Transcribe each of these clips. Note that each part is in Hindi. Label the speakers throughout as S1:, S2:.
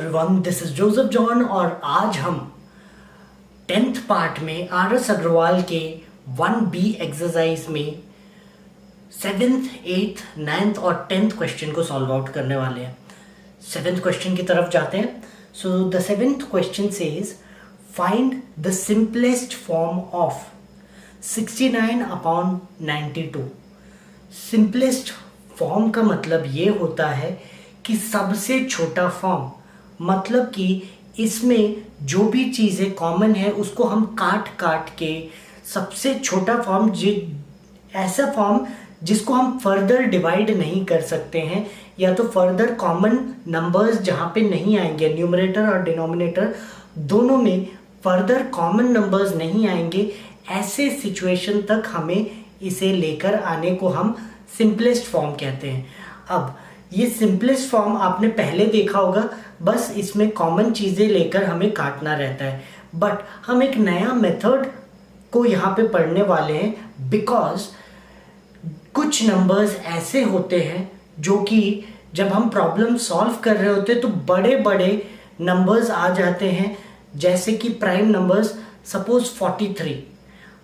S1: Everyone, this is Joseph John और आज हम 10th पार्ट में आर एस अग्रवाल के 1B एक्सरसाइज में 7th, 8th, 9th और 10th क्वेश्चन को सॉल्व आउट करने वाले हैं। 7th क्वेश्चन की तरफ जाते हैं। So the 7th question says find the simplest form of 69/92। Simplest form का मतलब ये होता है कि सबसे छोटा फॉर्म, मतलब कि इसमें जो भी चीज़ें कॉमन है उसको हम काट काट के सबसे छोटा फॉर्म, ऐसा फॉर्म जिसको हम फर्दर डिवाइड नहीं कर सकते हैं, या तो फर्दर कॉमन नंबर्स जहाँ पे नहीं आएंगे, न्यूमरेटर और डिनोमिनेटर दोनों में फर्दर कॉमन नंबर्स नहीं आएंगे, ऐसे सिचुएशन तक हमें इसे लेकर आने को हम सिंपलेस्ट फॉर्म कहते हैं। अब ये सिंपलेस्ट फॉर्म आपने पहले देखा होगा, बस इसमें कॉमन चीज़ें लेकर हमें काटना रहता है। बट हम एक नया मेथड को यहाँ पे पढ़ने वाले हैं, बिकॉज कुछ नंबर्स ऐसे होते हैं जो कि जब हम प्रॉब्लम सॉल्व कर रहे होते हैं तो बड़े बड़े नंबर्स आ जाते हैं, जैसे कि प्राइम नंबर्स। सपोज 43,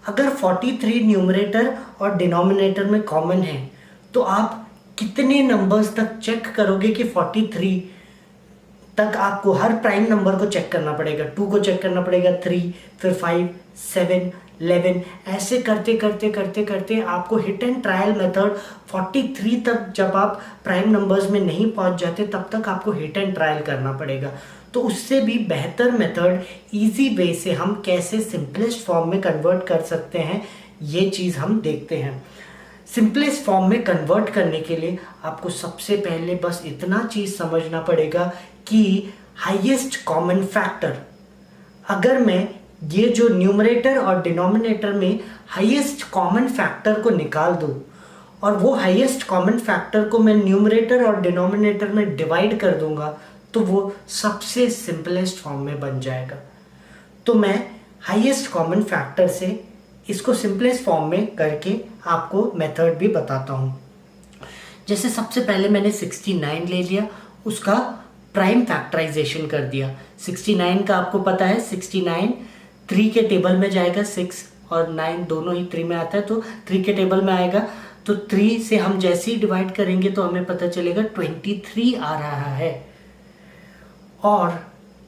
S1: अगर 43 न्यूमरेटर और डिनोमिनेटर में कॉमन है तो आप कितने नंबर्स तक चेक करोगे कि 43 तक आपको हर प्राइम नंबर को चेक करना पड़ेगा, 2 को चेक करना पड़ेगा, 3, फिर 5, 7, 11, ऐसे करते करते करते करते आपको हिट एंड ट्रायल मेथड 43 तक जब आप प्राइम नंबर्स में नहीं पहुंच जाते तब तक आपको हिट एंड ट्रायल करना पड़ेगा। तो उससे भी बेहतर मेथड, इजी वे से हम कैसे सिंपलेस्ट फॉर्म में कन्वर्ट कर सकते हैं, ये चीज़ हम देखते हैं। सिंपलेस्ट फॉर्म में कन्वर्ट करने के लिए आपको सबसे पहले बस इतना चीज़ समझना पड़ेगा कि हाईएस्ट कॉमन फैक्टर, अगर मैं ये जो न्यूमरेटर और डिनोमिनेटर में हाईएस्ट कॉमन फैक्टर को निकाल दूँ और वो हाईएस्ट कॉमन फैक्टर को मैं न्यूमरेटर और डिनोमिनेटर में डिवाइड कर दूंगा तो वो सबसे सिंपलेस्ट फॉर्म में बन जाएगा। तो मैं हाईएस्ट कॉमन फैक्टर से इसको सिंपलेस्ट फॉर्म में करके आपको मेथड भी बताता हूँ। जैसे सबसे पहले मैंने 69 ले लिया, उसका प्राइम फैक्टराइजेशन कर दिया। 69 का आपको पता है 69 3 के टेबल में जाएगा, 6 और 9 दोनों ही 3 में आता है तो 3 के टेबल में आएगा। तो 3 से हम जैसे ही डिवाइड करेंगे तो हमें पता चलेगा 23 आ रहा है, और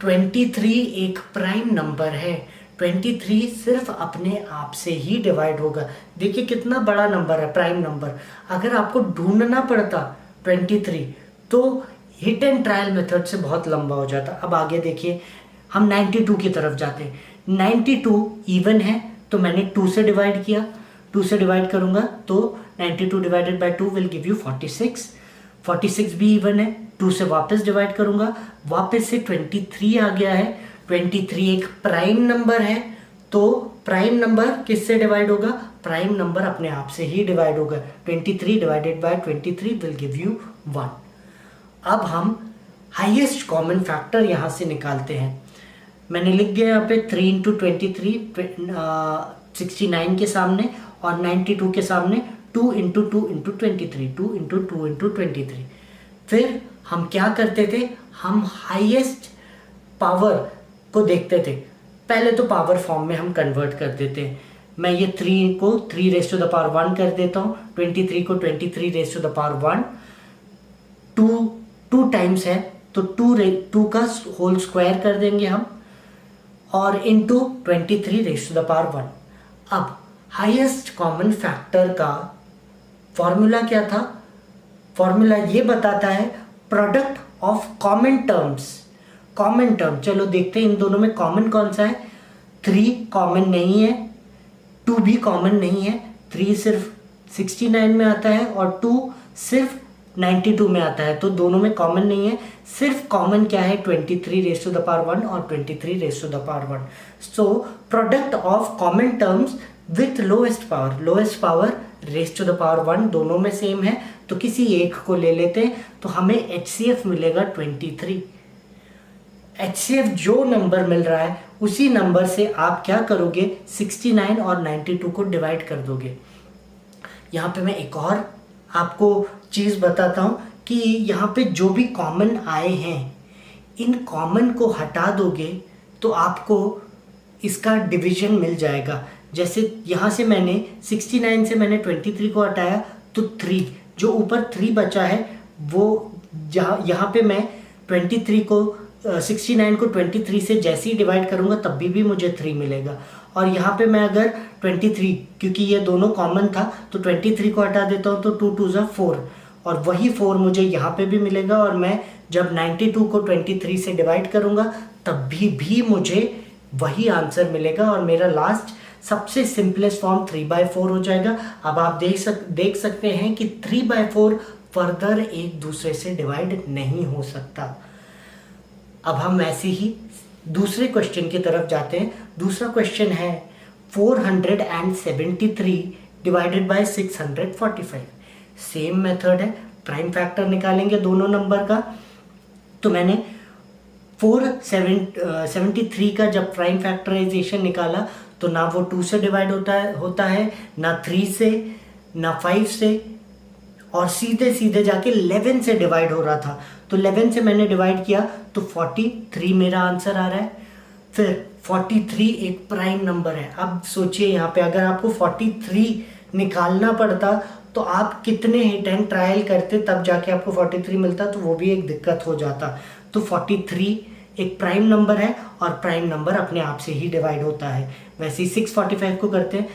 S1: 23 एक प्राइम नंबर है। 23 सिर्फ अपने आप से ही डिवाइड होगा। देखिए कितना बड़ा नंबर है, प्राइम नंबर। अगर आपको ढूंढना पड़ता 23 तो हिट एंड ट्रायल मेथड से बहुत लंबा हो जाता। अब आगे देखिए, हम 92 की तरफ जाते हैं। 92 इवन है तो मैंने 2 से डिवाइड किया, 2 से डिवाइड करूंगा तो 92 divided by 2 will give you 46। 46 भी इवन है, 2 से वापस डिवाइड करूंगा, वापस से 23 आ गया है। 23 एक प्राइम नंबर है, तो प्राइम नंबर किससे डिवाइड होगा? प्राइम नंबर अपने आप से ही डिवाइड होगा। 23 divided by 23 will give you 1। अब हम हाईएस्ट कॉमन फैक्टर यहाँ से निकालते हैं। मैंने लिख दिया यहाँ पे 3 इंटू 23 69 के सामने, और 92 के सामने 2 इंटू 2 इंटू 23, 2 इंटू 2 इंटू 23। फिर हम क्या करते थे? हम हाईएस्ट पावर को देखते थे। पहले तो पावर फॉर्म में हम कन्वर्ट कर देते हैं। मैं ये 3 को 3 रेज़ टू द पावर 1 कर देता हूँ, 23 को 23 raise to the power 1। 2 times है तो 2 का होल स्क्वायर कर देंगे हम, और into 23 raise to the power 1। अब हाईएस्ट कॉमन फैक्टर का फॉर्मूला क्या था? फॉर्मूला ये बताता है product of common terms. Common term, चलो देखते हैं इन दोनों में कॉमन कौन सा है। 3 कॉमन नहीं है, 2 भी कॉमन नहीं है। 3 सिर्फ 69 में आता है और 2 सिर्फ 92 में आता है, तो दोनों में कॉमन नहीं है। सिर्फ कॉमन क्या है? 23 रेज़ टू द पावर 1 और 23 raise to the power 1। So product of common terms with lowest power, lowest power raise to the power 1 दोनों में सेम है, तो किसी एक को ले लेते हैं तो हमें HCF मिलेगा 23। HCF जो नंबर मिल रहा है उसी नंबर से आप क्या करोगे? 69 और 92 को डिवाइड कर दोगे। यहाँ पे मैं एक और आपको चीज़ बताता हूँ कि यहाँ पे जो भी कॉमन आए हैं इन कॉमन को हटा दोगे तो आपको इसका डिवीजन मिल जाएगा। जैसे यहाँ से मैंने 69 से मैंने 23 को हटाया तो 3, जो ऊपर 3 बचा है वो यहाँ पे मैं 23 को 69 को 23 से जैसे ही डिवाइड करूँगा तब भी मुझे 3 मिलेगा। और यहाँ पे मैं अगर 23, क्योंकि ये दोनों कॉमन था तो 23 को हटा देता हूँ तो 2 2 ज़ा 4, और वही 4 मुझे यहाँ पे भी मिलेगा। और मैं जब 92 को 23 से डिवाइड करूँगा तब भी मुझे वही आंसर मिलेगा और मेरा लास्ट सबसे सिंपलेस्ट फॉर्म 3/4 हो जाएगा। अब आप देख सकते हैं कि 3/4 फर्दर एक दूसरे से डिवाइड नहीं हो सकता। अब हम ऐसे ही दूसरे क्वेश्चन की तरफ जाते हैं। दूसरा क्वेश्चन है 473 डिवाइडेड बाय 645। सेम मेथड है, प्राइम फैक्टर निकालेंगे दोनों नंबर का। तो मैंने 473 का जब प्राइम फैक्टराइजेशन निकाला तो ना वो 2 से डिवाइड होता है, ना 3 से, ना 5 से, और सीधे जाके 11 से डिवाइड हो रहा था। तो 11 से मैंने डिवाइड किया तो 43 मेरा आंसर आ रहा है। फिर 43 एक प्राइम नंबर है। अब सोचिए यहाँ पे अगर आपको 43 निकालना पड़ता तो आप कितने हिट एंड ट्रायल करते तब जाके आपको 43 मिलता, तो वो भी एक दिक्कत हो जाता। तो 43 एक प्राइम नंबर है और प्राइम नंबर अपने आप से ही डिवाइड होता है। वैसे ही 645 को करते हैं।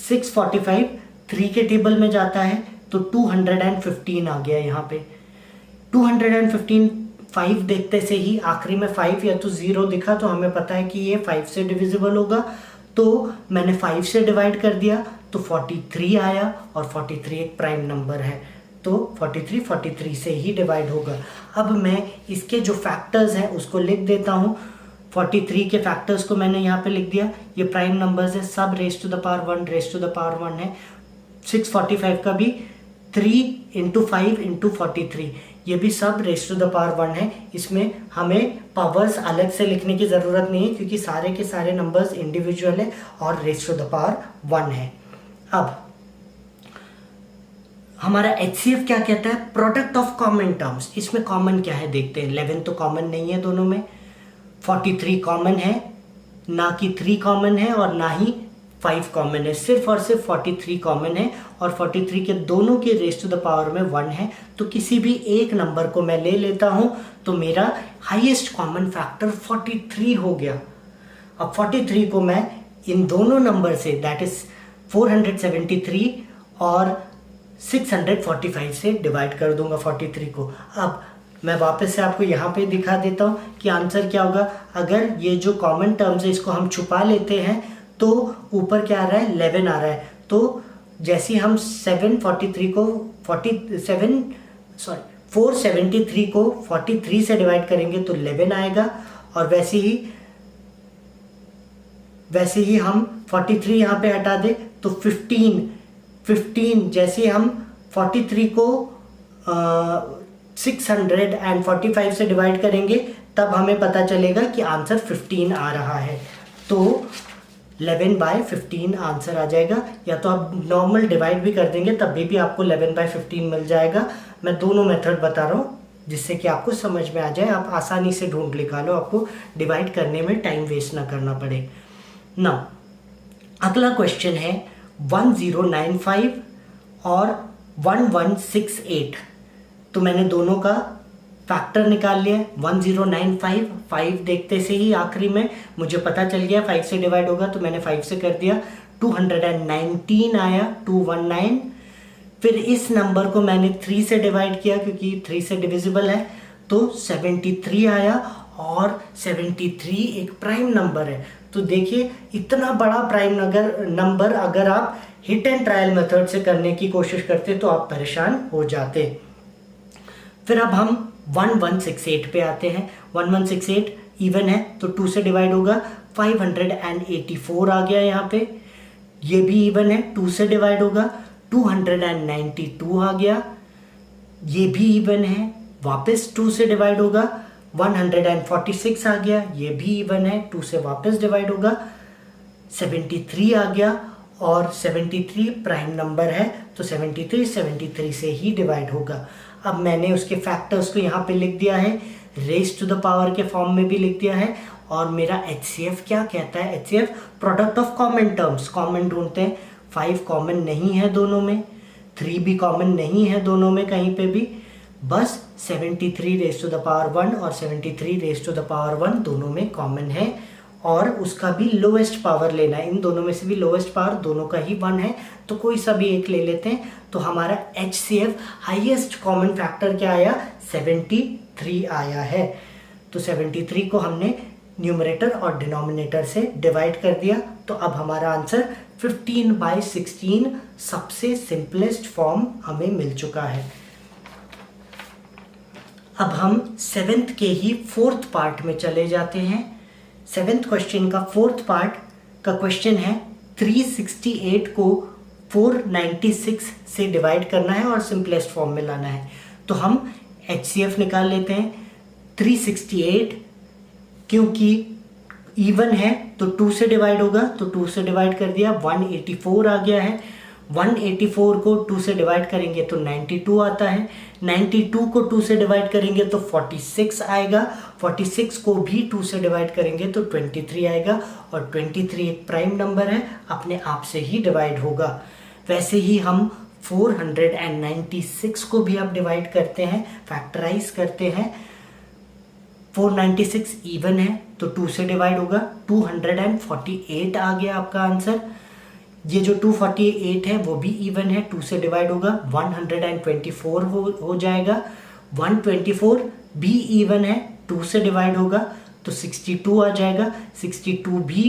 S1: 645 3 के टेबल में जाता है तो 215 आ गया यहाँ पे। 215 5 देखते से ही आखिरी में 5 या तो 0 दिखा तो हमें पता है कि ये 5 से डिविजिबल होगा, तो मैंने 5 से डिवाइड कर दिया तो 43 आया, और 43 एक प्राइम नंबर है तो 43 से ही डिवाइड होगा। अब मैं इसके जो फैक्टर्स हैं उसको लिख देता हूँ। 43 के फैक्टर्स को मैंने यहाँ पे लिख दिया। ये प्राइम नंबर्स है, सब raise to the power 1 raise to the power 1 है। 645 का भी 3 × 5 × 43, ये भी सब रेज़ टू द पावर 1 है। इसमें हमें पावर्स अलग से लिखने की ज़रूरत नहीं है क्योंकि सारे के सारे नंबर्स इंडिविजुअल है और रेज़ टू द पावर 1 है। अब हमारा HCF क्या कहता है? Product of common terms. इसमें कॉमन क्या है देखते हैं। 11 तो कॉमन नहीं है दोनों में, 43 कॉमन है, ना कि 3 कॉमन है और ना ही 5 कॉमन है, सिर्फ और सिर्फ 43 कॉमन है। और 43 के दोनों के रेज़ टू द पावर में 1 है, तो किसी भी एक नंबर को मैं ले लेता हूँ तो मेरा हाईएस्ट कॉमन फैक्टर 43 हो गया। अब 43 को मैं इन दोनों नंबर से, दैट इज 473 और 645 से डिवाइड कर दूंगा 43 को। अब मैं वापस से आपको यहाँ पे दिखा देता हूँ कि आंसर क्या होगा। अगर ये जो कॉमन टर्म्स है इसको हम छुपा लेते हैं तो ऊपर क्या आ रहा है? 11 आ रहा है। तो जैसे हम 473 को 43 से डिवाइड करेंगे तो 11 आएगा, और वैसे ही हम 43 यहाँ पे हटा दे तो 15 जैसे हम 43 को 645 से डिवाइड करेंगे तब हमें पता चलेगा कि आंसर 15 आ रहा है। तो 11/15 आंसर आ जाएगा। या तो आप नॉर्मल डिवाइड भी कर देंगे तब भी आपको 11/15 मिल जाएगा। मैं दोनों मेथड बता रहा हूँ जिससे कि आपको समझ में आ जाए, आप आसानी से ढूंढ निकालो, आपको डिवाइड करने में टाइम वेस्ट ना करना पड़े। नाउ अगला क्वेश्चन है 1095 और 1168। तो मैंने दोनों का फैक्टर निकाल लिया। 1095 5 देखते से ही आखिरी में मुझे पता चल गया 5 से डिवाइड होगा तो मैंने 5 से कर दिया। 219 आया, 219। फिर इस नंबर को मैंने 3 से डिवाइड किया क्योंकि 3 से डिविजिबल है, तो 73 आया, और 73 एक प्राइम नंबर है। तो देखिए इतना बड़ा प्राइम नंबर अगर आप हिट एंड ट्रायल मेथड से करने की कोशिश करते तो आप परेशान हो जाते। फिर अब हम 1168 पे आते हैं। 1168 इवन है तो 2 से डिवाइड होगा। 584 आ गया यहाँ पे, ये भी इवन है, 2 से डिवाइड होगा। 292 आ गया, ये भी इवन है, वापस 2 से डिवाइड होगा। 146 आ गया, ये भी इवन है, 2 से वापस डिवाइड होगा। 73 आ गया, और 73 प्राइम नंबर है तो 73 से ही डिवाइड होगा। अब मैंने उसके फैक्टर्स को यहाँ पे लिख दिया है। रेज टू द पावर के फॉर्म में भी लिख दिया है। और मेरा HCF क्या कहता है, HCF product of common terms, common ढूंढते हैं। 5 कॉमन नहीं है दोनों में, 3 भी कॉमन नहीं है दोनों में कहीं पे भी, बस 73 रेज टू द पावर 1 और 73 रेज टू द पावर 1 दोनों में कॉमन है। और उसका भी लोएस्ट पावर लेना है, इन दोनों में से भी लोएस्ट पावर दोनों का ही 1 है, तो कोई सा भी एक ले लेते हैं। तो हमारा HCF हाईएस्ट कॉमन फैक्टर क्या आया, 73 आया है। तो 73 को हमने न्यूमरेटर और डिनोमिनेटर से डिवाइड कर दिया, तो अब हमारा आंसर 15/16 सबसे सिंपलेस्ट फॉर्म हमें मिल चुका है। अब हम 7th के ही 4th पार्ट में चले जाते हैं। 7th क्वेश्चन का 4th पार्ट का क्वेश्चन है 368 को 496 से डिवाइड करना है और सिंपलेस्ट फॉर्म में लाना है। तो हम HCF निकाल लेते हैं। 368 क्योंकि इवन है तो 2 से डिवाइड होगा, तो 2 से डिवाइड कर दिया, 184 आ गया है। 184 को 2 से डिवाइड करेंगे तो 92 आता है। 92 को 2 से डिवाइड करेंगे तो 46 आएगा। 46 को भी 2 से डिवाइड करेंगे तो 23 आएगा। और 23 एक प्राइम नंबर है, अपने आप से ही डिवाइड होगा। वैसे ही हम 496 को भी अब डिवाइड करते हैं, फैक्टराइज करते हैं। 496 इवन है तो 2 से डिवाइड होगा, 248 आ गया आपका आंसर। ये जो 248 है वो भी इवन है, 2 से डिवाइड होगा, 124 हो जाएगा। 124 भी इवन है, 2 से डिवाइड होगा तो 62 आ जाएगा। 62 भी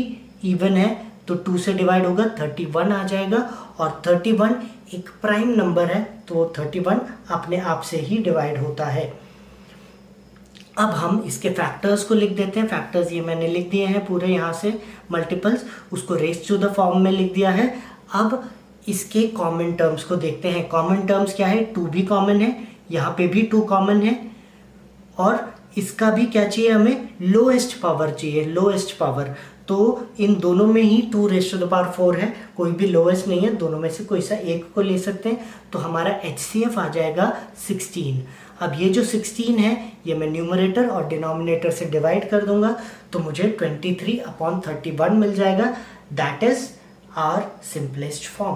S1: इवन है तो 2 से डिवाइड होगा, 31 आ जाएगा। और 31 एक प्राइम नंबर है तो 31 अपने आप से ही डिवाइड होता है। अब हम इसके फैक्टर्स को लिख देते हैं। फैक्टर्स ये मैंने लिख दिए हैं पूरे, यहाँ से मल्टीपल्स उसको रेज टू द फॉर्म में लिख दिया है। अब इसके कॉमन टर्म्स को देखते हैं। कॉमन टर्म्स क्या है, 2 भी कॉमन है, यहाँ पे भी 2 कॉमन है। और इसका भी क्या चाहिए, हमें लोएस्ट पावर चाहिए, लोएस्ट पावर। तो इन दोनों में ही 2 रेज टू द पावर 4 है, कोई भी लोएस्ट नहीं है, दोनों में से कोई सा एक को ले सकते हैं। तो हमारा HCF आ जाएगा 16। अब ये जो 16 है ये मैं न्यूमरेटर और डिनोमिनेटर से डिवाइड कर दूंगा, तो मुझे 23/31 मिल जाएगा। That is our simplest form.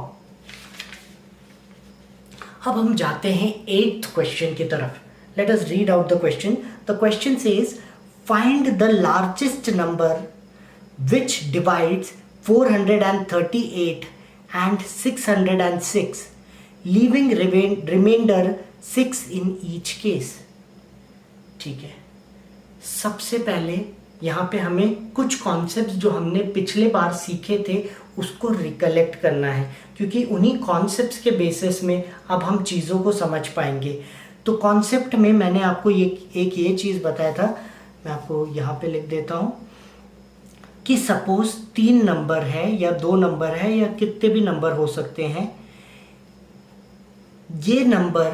S1: अब हम जाते हैं 8th क्वेश्चन की तरफ। Let us read out the question. The question says find the largest number which divides 438 and 606, leaving remainder 6 in each case। ठीक है, सबसे पहले यहाँ पे हमें कुछ कॉन्सेप्ट्स जो हमने पिछले बार सीखे थे उसको रिकलेक्ट करना है, क्योंकि उन्हीं कॉन्सेप्ट्स के बेसिस में अब हम चीज़ों को समझ पाएंगे। तो कॉन्सेप्ट में मैंने आपको ये चीज़ बताया था, मैं आपको यहाँ पे लिख देता हूँ कि सपोज 3 नंबर है या 2 नंबर है या कितने भी नंबर हो सकते हैं। ये नंबर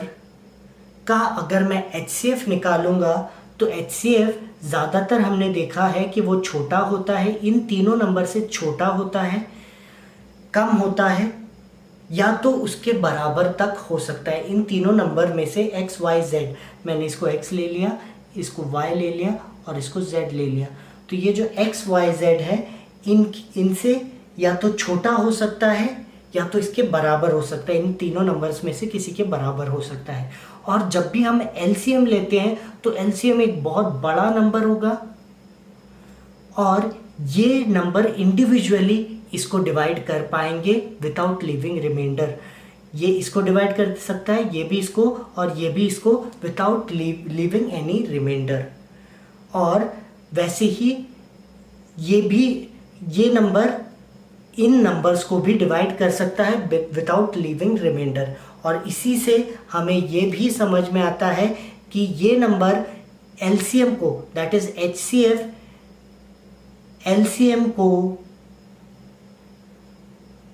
S1: का अगर मैं HCF निकालूंगा तो HCF ज़्यादातर हमने देखा है कि वो छोटा होता है, इन तीनों नंबर से छोटा होता है, कम होता है, या तो उसके बराबर तक हो सकता है। इन तीनों नंबर में से x, y, z, मैंने इसको x ले लिया, इसको y ले लिया और इसको z ले लिया। तो ये जो x, y, z है इनसे या तो छोटा हो सकता है या तो इसके बराबर हो सकता है, इन तीनों नंबर्स में से किसी के बराबर हो सकता है। और जब भी हम LCM लेते हैं तो LCM एक बहुत बड़ा नंबर होगा और ये नंबर इंडिविजुअली इसको डिवाइड कर पाएंगे विदाउट लिविंग रिमाइंडर। ये इसको डिवाइड कर सकता है, ये भी इसको और ये भी इसको विदाउट लिविंग एनी रिमाइंडर। और वैसे ही ये नंबर इन नंबर्स को भी डिवाइड कर सकता है विदाउट लिविंग रिमाइंडर। और इसी से हमें ये भी समझ में आता है कि ये नंबर LCM को, दैट इज HCF, LCM को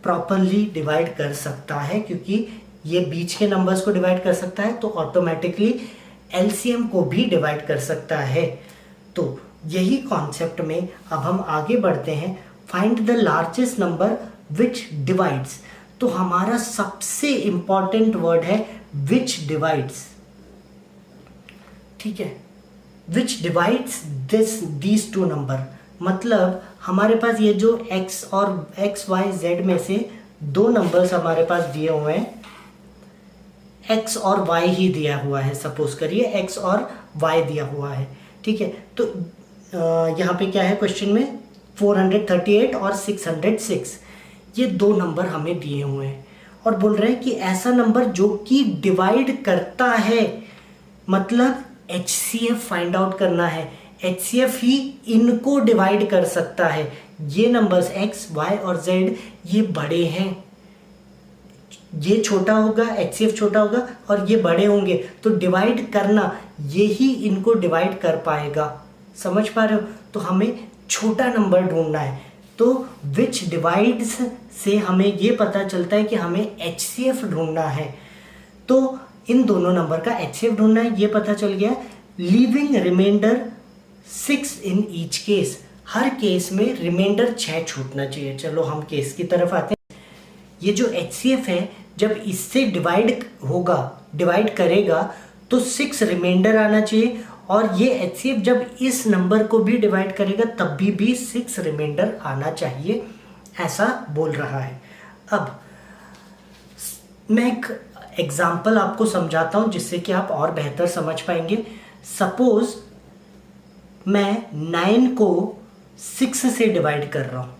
S1: प्रॉपरली डिवाइड कर सकता है, क्योंकि ये बीच के नंबर्स को डिवाइड कर सकता है तो ऑटोमेटिकली LCM को भी डिवाइड कर सकता है। तो यही कॉन्सेप्ट में अब हम आगे बढ़ते हैं। Find the largest number which divides. तो हमारा सबसे इंपॉर्टेंट वर्ड है विच डिवाइड्स। ठीक है, which divides these two number, मतलब हमारे पास ये जो x और x y z में से दो नंबर्स हमारे पास दिए हुए हैं, x और y ही दिया हुआ है, सपोज करिए x और y दिया हुआ है, ठीक है। तो यहाँ पे क्या है क्वेश्चन में 438 और 606, ये दो नंबर हमें दिए हुए हैं और बोल रहे हैं कि ऐसा नंबर जो कि डिवाइड करता है, मतलब HCF फाइंड आउट करना है, HCF ही इनको डिवाइड कर सकता है। ये नंबर्स x, y और z ये बड़े हैं, ये छोटा होगा, HCF छोटा होगा और ये बड़े होंगे, तो डिवाइड करना ये ही इनको डिवाइड कर पाएगा। समझ पा रहे हो? तो हमें छोटा नंबर ढूंढना है, तो विच डिवाइड्स से हमें ये पता चलता है कि हमें HCF ढूंढना है। तो इन दोनों नंबर का HCF ढूंढना है, ये पता चल गया। Leaving remainder 6 in each case, हर केस में रिमाइंडर 6 छूटना चाहिए। चलो हम केस की तरफ आते हैं। ये जो HCF है जब इससे डिवाइड करेगा तो 6 रिमाइंडर आना चाहिए, और ये HCF जब इस नंबर को भी डिवाइड करेगा तब भी 6 रिमाइंडर आना चाहिए, ऐसा बोल रहा है। अब मैं एक एग्जाम्पल आपको समझाता हूं जिससे कि आप और बेहतर समझ पाएंगे। सपोज मैं 9 को 6 से डिवाइड कर रहा हूं,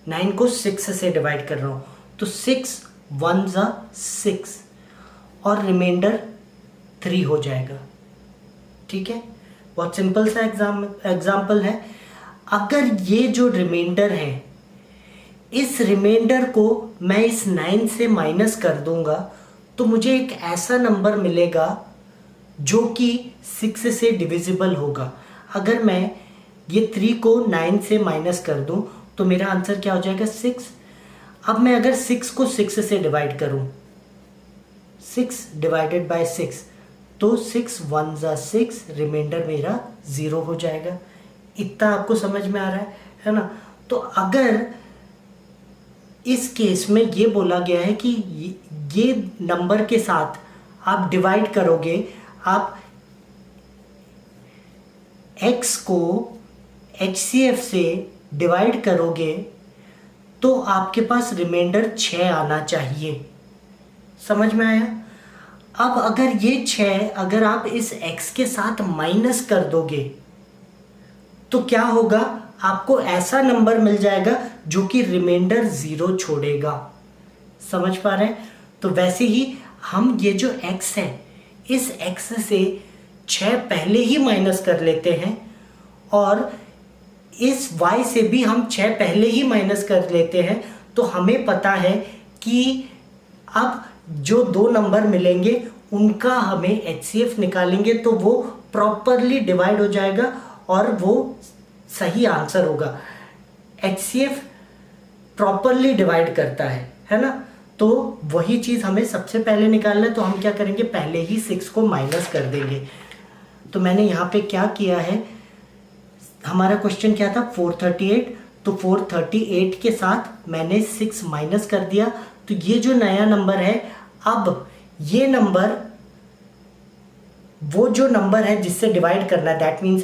S1: 9 को 6 से डिवाइड कर रहा हूं, तो 6 1 जा 6 और रिमाइंडर 3 हो जाएगा, ठीक है। बहुत सिंपल सा एग्जाम्पल है। अगर ये जो रिमाइंडर है, इस रिमाइंडर को मैं इस 9 से माइनस कर दूंगा तो मुझे एक ऐसा नंबर मिलेगा जो कि 6 से डिविजिबल होगा। अगर मैं ये 3 को 9 से माइनस कर दूं तो मेरा आंसर क्या हो जाएगा 6। अब मैं अगर 6 को 6 से डिवाइड करूं, 6 डिवाइडेड बाय 6, तो 6 1 जा 6, रिमाइंडर मेरा 0 हो जाएगा। इतना आपको समझ में आ रहा है ना? तो अगर इस केस में ये बोला गया है कि ये नंबर के साथ आप डिवाइड करोगे, आप x को HCF से डिवाइड करोगे तो आपके पास रिमाइंडर 6 आना चाहिए। समझ में आया? अब अगर ये 6 अगर आप इस x के साथ माइनस कर दोगे तो क्या होगा, आपको ऐसा नंबर मिल जाएगा जो कि रिमाइंडर 0 छोड़ेगा। समझ पा रहे हैं? तो वैसे ही हम ये जो x है, इस x से 6 पहले ही माइनस कर लेते हैं और इस y से भी हम 6 पहले ही माइनस कर लेते हैं, तो हमें पता है कि अब जो दो नंबर मिलेंगे उनका हमें HCF निकालेंगे तो वो प्रॉपरली डिवाइड हो जाएगा और वो सही आंसर होगा। HCF प्रॉपरली डिवाइड करता है ना? तो वही चीज़ हमें सबसे पहले निकालना है, तो हम क्या करेंगे, पहले ही 6 को माइनस कर देंगे। तो मैंने यहाँ पे क्या किया है, हमारा क्वेश्चन क्या था 438, तो 438 के साथ मैंने 6 माइनस कर दिया, तो ये जो नया नंबर है, अब ये नंबर वो जो नंबर है जिससे डिवाइड करना है, दैट मीन्स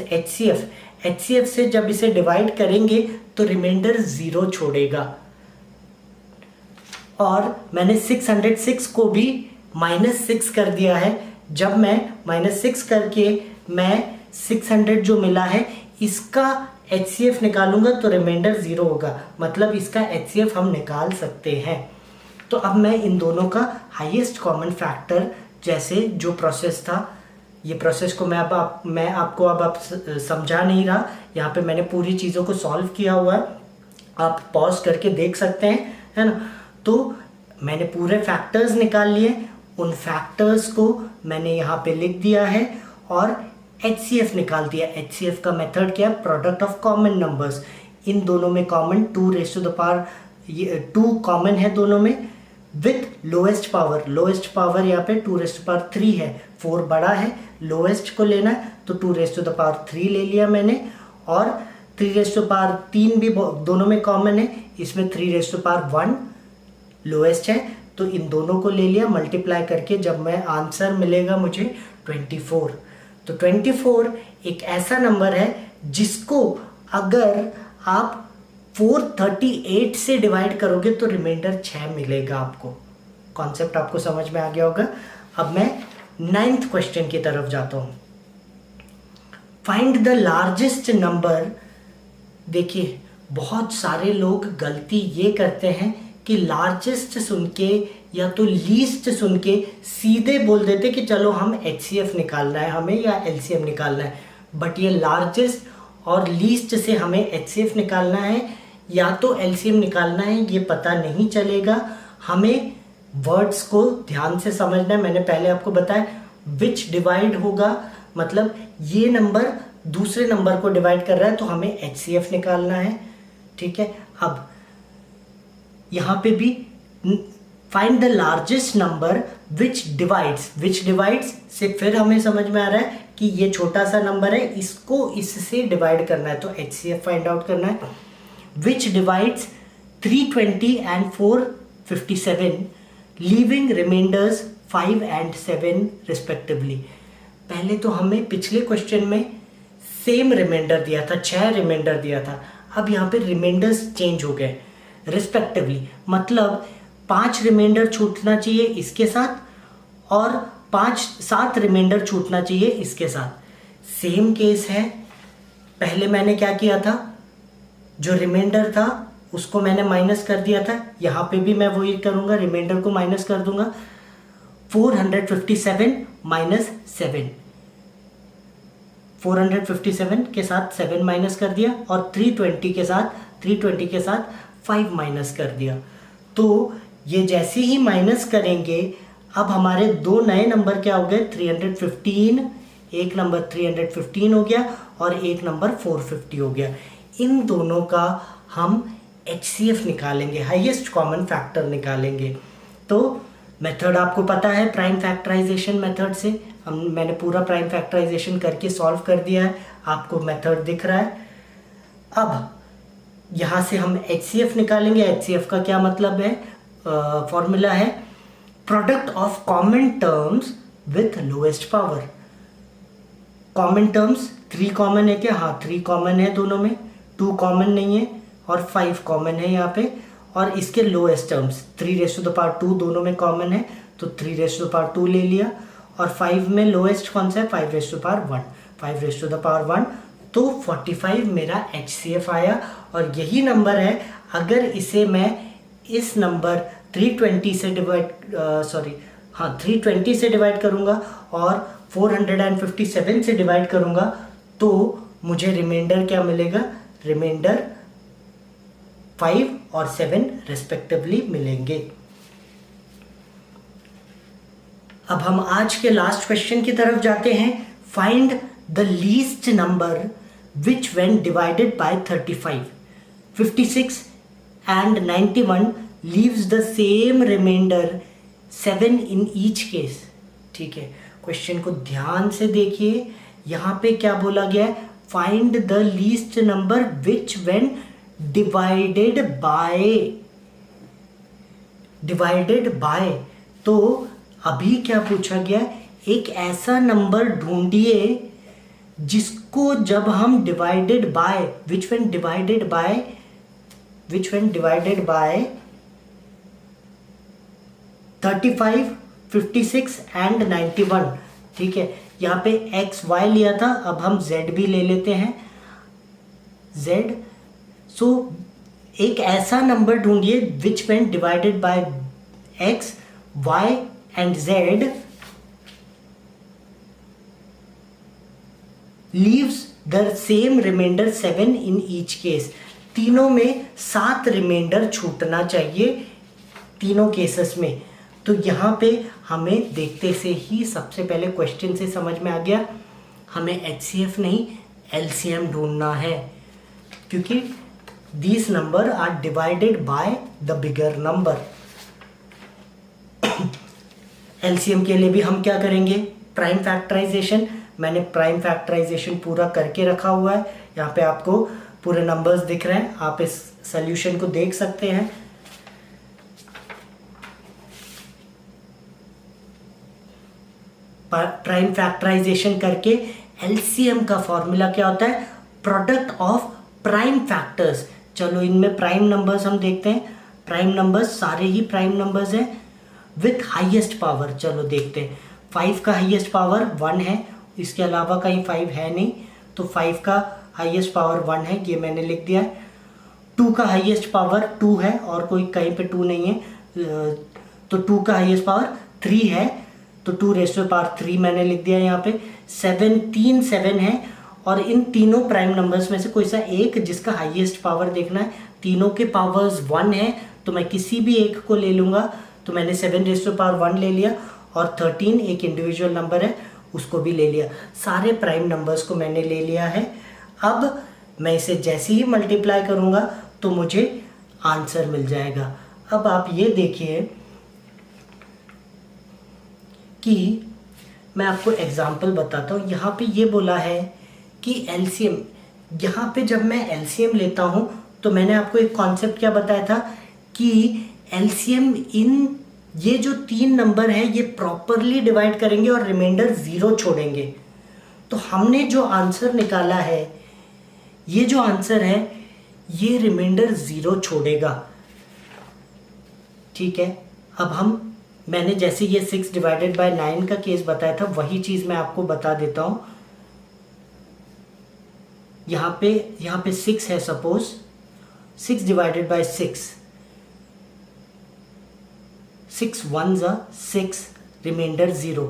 S1: HCF से जब इसे डिवाइड करेंगे तो रिमाइंडर 0 छोड़ेगा। और मैंने 606 को भी -6 कर दिया है। जब मैं -6 करके मैं 600 जो मिला है इसका HCF निकालूंगा तो रिमाइंडर 0 होगा, मतलब इसका HCF हम निकाल सकते हैं। तो अब मैं इन दोनों का हाईएस्ट कॉमन फैक्टर, जैसे जो प्रोसेस था, ये प्रोसेस को मैं आपको अब समझा नहीं रहा, यहाँ पे मैंने पूरी चीज़ों को सॉल्व किया हुआ है, आप पॉज करके देख सकते हैं, है ना। तो मैंने पूरे फैक्टर्स निकाल लिए, उन फैक्टर्स को मैंने यहाँ पे लिख दिया है और HCF निकाल दिया। HCF का मेथड क्या है, प्रोडक्ट ऑफ कॉमन नंबर्स। इन दोनों में common 2 raise to the power, ये 2 कॉमन है दोनों में, विथ लोएस्ट पावर यहाँ पे 2 रेज़ टू पावर 3 है, 4 बड़ा है, लोएस्ट को लेना है तो 2 रेज़ टू द पावर 3 ले लिया मैंने, और 3 रेज़ टू पावर 3 भी दोनों में कॉमन है, इसमें 3 रेज़ टू पावर 1 लोएस्ट है, तो इन दोनों को ले लिया मल्टीप्लाई करके। जब मैं आंसर मिलेगा मुझे 24, तो 24 एक ऐसा नंबर है जिसको अगर आप 438 से डिवाइड करोगे तो रिमाइंडर 6 मिलेगा आपको। कॉन्सेप्ट आपको समझ में आ गया होगा। अब मैं 9th क्वेश्चन की तरफ जाता हूं। Find the largest number. देखिए बहुत सारे लोग गलती ये करते हैं कि लार्जेस्ट सुन के या तो लीस्ट सुन के सीधे बोल देते कि चलो हम HCF निकालना है हमें या LCM निकालना है। बट ये लार्जेस्ट और लीस्ट से हमें HCF निकालना है या तो LCM निकालना है, ये पता नहीं चलेगा। हमें वर्ड्स को ध्यान से समझना है। मैंने पहले आपको बताया विच डिवाइड होगा, मतलब ये नंबर दूसरे नंबर को डिवाइड कर रहा है तो हमें HCF निकालना है। ठीक है, अब यहां पे भी find the largest number which divides से फिर हमें समझ में आ रहा है कि ये छोटा सा नंबर है, इसको इससे डिवाइड करना है तो HCF फाइंड आउट करना है। Which divides 320 and 457 leaving remainders 5 and 7 respectively. पहले तो हमें पिछले क्वेश्चन में सेम रिमाइंडर दिया था, 6 रिमाइंडर दिया था। अब यहाँ पे रिमाइंडर्स चेंज हो गए रिस्पेक्टिवली, मतलब 5 रिमाइंडर छूटना चाहिए इसके साथ और 7 रिमाइंडर छूटना चाहिए इसके साथ। सेम केस है, पहले मैंने क्या किया था, जो रिमाइंडर था उसको मैंने माइनस कर दिया था। यहाँ पे भी मैं वही करूँगा, रिमाइंडर को माइनस कर दूंगा। 457 माइनस 7, 457 के साथ 7 माइनस कर दिया और 320 के साथ 5 माइनस कर दिया। तो ये जैसे ही माइनस करेंगे अब हमारे दो नए नंबर क्या हो गए, 315, एक नंबर 315 हो गया और एक नंबर 450 हो गया। इन दोनों का हम HCF निकालेंगे, हाईएस्ट कॉमन फैक्टर निकालेंगे। तो मेथड आपको पता है, प्राइम फैक्टराइजेशन मेथड से मैंने पूरा प्राइम फैक्टराइजेशन करके सॉल्व कर दिया है, आपको मेथड दिख रहा है। अब यहाँ से हम HCF निकालेंगे। HCF का क्या मतलब है, फॉर्मूला है product of common terms with lowest power. Common terms 3 common है क्या, हाँ 3 कॉमन है दोनों में, 2 कॉमन नहीं है और 5 कॉमन है यहाँ पे। और इसके लोएस्ट टर्म्स 3⁻² दोनों में कॉमन है तो 3⁻² ले लिया और 5 में लोएस्ट कौन सा है, 5⁻1, 5⁻1 तो 45 मेरा HCF आया। और यही नंबर है, अगर इसे मैं इस नंबर 320 से डिवाइड करूंगा और 457 से डिवाइड करूंगा तो मुझे रिमाइंडर क्या मिलेगा, रिमाइंडर 5 और 7 रिस्पेक्टिवली मिलेंगे। अब हम आज के लास्ट क्वेश्चन की तरफ जाते हैं। Find the least number which when divided bye 35, 56 and 91 leaves the same remainder 7 in each case। ठीक है, क्वेश्चन को ध्यान से देखिए, यहाँ पे क्या बोला गया है, find the least number which when divided bye. तो अभी क्या पूछा गया, एक ऐसा नंबर ढूंढिए जिसको जब हम divided by, which when divided bye 35, 56 and 91। ठीक है, यहाँ पे एक्स वाई लिया था, अब हम जेड भी ले लेते हैं, जेड। सो एक ऐसा नंबर ढूंढिए which when divided by X, Y and Z leaves the same remainder 7 in each case. तीनों में 7 रिमाइंडर छूटना चाहिए तीनों केसेस में। तो यहाँ पे हमें देखते से ही सबसे पहले क्वेश्चन से समझ में आ गया, हमें HCF नहीं LCM ढूंढना है, क्योंकि these number are divided by the bigger number। LCM के लिए भी हम क्या करेंगे, प्राइम फैक्टराइजेशन। मैंने प्राइम फैक्टराइजेशन पूरा करके रखा हुआ है, यहाँ पे आपको पूरे नंबर्स दिख रहे हैं, आप इस सॉल्यूशन को देख सकते हैं। प्राइम फैक्टराइजेशन करके एलसीएम का फॉर्मूला क्या होता है, प्रोडक्ट ऑफ प्राइम फैक्टर्स। चलो इनमें प्राइम नंबर्स हम देखते हैं, प्राइम नंबर्स सारे ही प्राइम नंबर्स हैं विथ हाईएस्ट पावर। चलो देखते हैं, 5 का हाईएस्ट पावर 1 है, इसके अलावा कहीं 5 है नहीं, तो 5 का हाईएस्ट पावर 1 है, ये मैंने लिख दिया है। 2 का हाईएस्ट पावर 2 है और कोई कहीं पे 2 नहीं है, तो 2 का हाईएस्ट पावर 3 है, तो 2 रेज़ टू द पावर 3 मैंने लिख दिया यहाँ पे। 7 है और इन तीनों प्राइम नंबर्स में से कोई सा एक जिसका हाईएस्ट पावर देखना है, तीनों के पावर्स 1 है तो मैं किसी भी एक को ले लूँगा, तो मैंने 7 रेज़ टू द पावर 1 ले लिया और 13 एक इंडिविजुअल नंबर है उसको भी ले लिया। सारे प्राइम नंबर्स को मैंने ले लिया है। अब मैं इसे जैसे ही मल्टीप्लाई करूँगा तो मुझे आंसर मिल जाएगा। अब आप ये देखिए कि मैं आपको एग्जाम्पल बताता हूँ। यहाँ पे ये बोला है कि एलसीएम, यहाँ पे जब मैं एलसीएम लेता हूँ तो मैंने आपको एक कॉन्सेप्ट क्या बताया था कि एलसीएम इन ये जो 3 नंबर है ये प्रॉपरली डिवाइड करेंगे और रिमाइंडर 0 छोड़ेंगे। तो हमने जो आंसर निकाला है, ये जो आंसर है ये रिमाइंडर 0 छोड़ेगा, ठीक है। अब मैंने जैसे ये 6 डिवाइडेड बाय 9 का केस बताया था वही चीज़ मैं आपको बता देता हूँ। यहाँ पे 6 है, सपोज 6 डिवाइडेड बाय 6, 6 1 6, रिमाइंडर 0।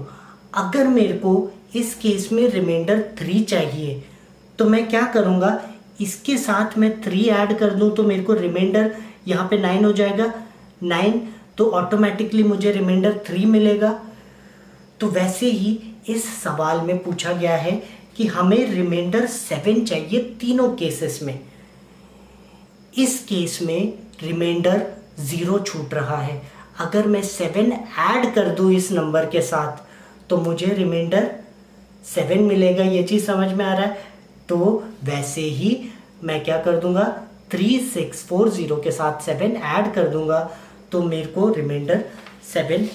S1: अगर मेरे को इस केस में रिमाइंडर 3 चाहिए तो मैं क्या करूँगा, इसके साथ मैं 3 ऐड कर दूँ तो मेरे को रिमाइंडर यहाँ पे 9 हो जाएगा, 9 तो ऑटोमेटिकली मुझे रिमाइंडर 3 मिलेगा। तो वैसे ही इस सवाल में पूछा गया है कि हमें रिमाइंडर 7 चाहिए तीनों केसेस में। इस केस में रिमाइंडर 0 छूट रहा है। अगर मैं 7 ऐड कर दूं इस नंबर के साथ तो मुझे रिमाइंडर 7 मिलेगा। ये चीज़ समझ में आ रहा है। तो वैसे ही मैं क्या कर दूंगा, 3640 के साथ 7 ऐड कर दूंगा तो मेरे को रिमाइंडर 7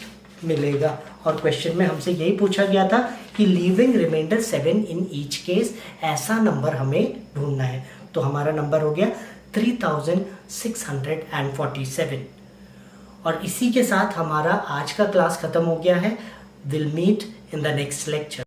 S1: मिलेगा। और क्वेश्चन में हमसे यही पूछा गया था कि leaving remainder 7 in each case, ऐसा नंबर हमें ढूंढना है। तो हमारा नंबर हो गया 3647। और इसी के साथ हमारा आज का क्लास खत्म हो गया है। Will meet in the next lecture.